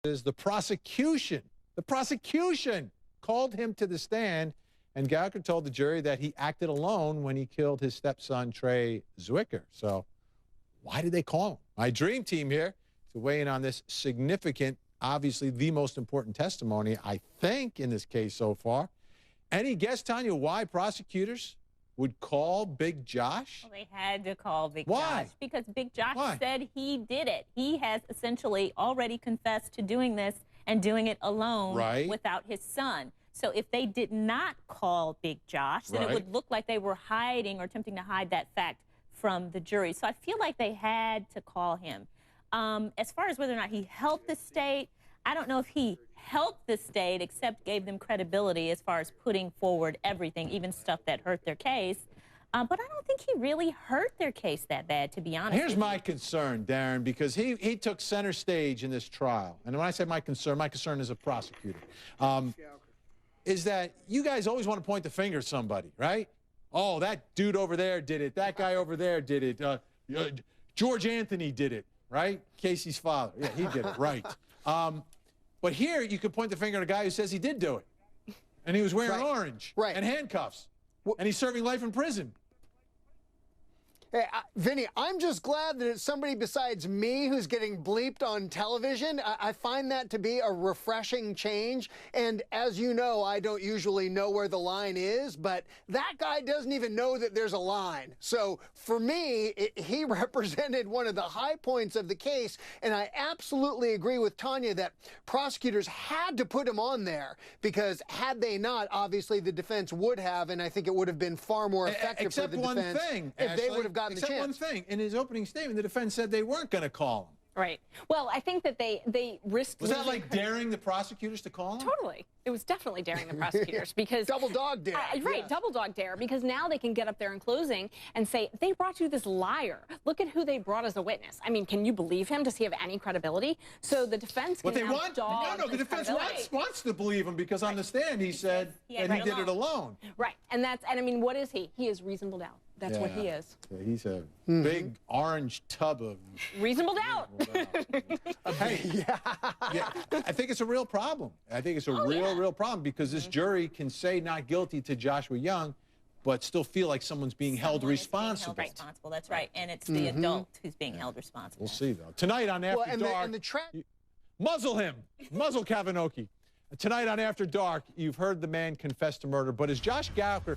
is the prosecution. The prosecution called him to the stand, and Gowker told the jury that he acted alone when he killed his stepson, Trey Zwicker. So why did they call him? My dream team here to weigh in on this significant, obviously the most important testimony, I think, in this case so far. Any guess, Tanya, why prosecutors would call Big Josh? Well, they had to call Big Why? Josh because Big Josh Why? said he did it. He has essentially already confessed to doing this and doing it alone without his son. So if they did not call Big Josh, then it would look like they were hiding or attempting to hide that fact from the jury. So I feel like they had to call him. As far as whether or not he helped the state, I don't know if he helped the state except gave them credibility as far as putting forward everything, even stuff that hurt their case. But I don't think he really hurt their case that bad, to be honest. Here's my concern, Darren, because he took center stage in this trial. And when I say my concern as a prosecutor, is that you guys always want to point the finger at somebody, right? Oh, that dude over there did it. That guy over there did it. George Anthony did it, right? Casey's father. Yeah, he did it, right. But here you could point the finger at a guy who says he did do it. And he was wearing orange and handcuffs. And he's serving life in prison. Hey, Vinny, I'm just glad that it's somebody besides me who's getting bleeped on television. I find that to be a refreshing change. And as you know, I don't usually know where the line is, but that guy doesn't even know that there's a line. So for me, he represented one of the high points of the case. And I absolutely agree with Tanya that prosecutors had to put him on there because had they not, obviously the defense would have, and I think it would have been far more effective for the defense if they would have gotten the chance. Except one thing. In his opening statement, the defense said they weren't going to call him. Right. Well, I think that they risked. Was that like daring the prosecutors to call him? Totally. It was definitely daring the prosecutors because double dog dare. Right, double dog dare, because now they can get up there in closing and say they brought you this liar. Look at who they brought as a witness. I mean, can you believe him? Does he have any credibility? So the defense can no, the defense wants to believe him because on the stand he said that he did it alone. Right, and I mean, what is he? He is reasonable doubt. That's what he is. Yeah, he's a big orange tub of reasonable doubt. Hey, I think it's a real problem. I think it's a real problem because this jury can say not guilty to Joshua Young, but still feel like someone's being held responsible. That's right. And it's the adult who's being held responsible. We'll see, though. Tonight on After Dark, muzzle him. Muzzle Kavanoki. Tonight on After Dark, you've heard the man confess to murder, but is Josh Gowker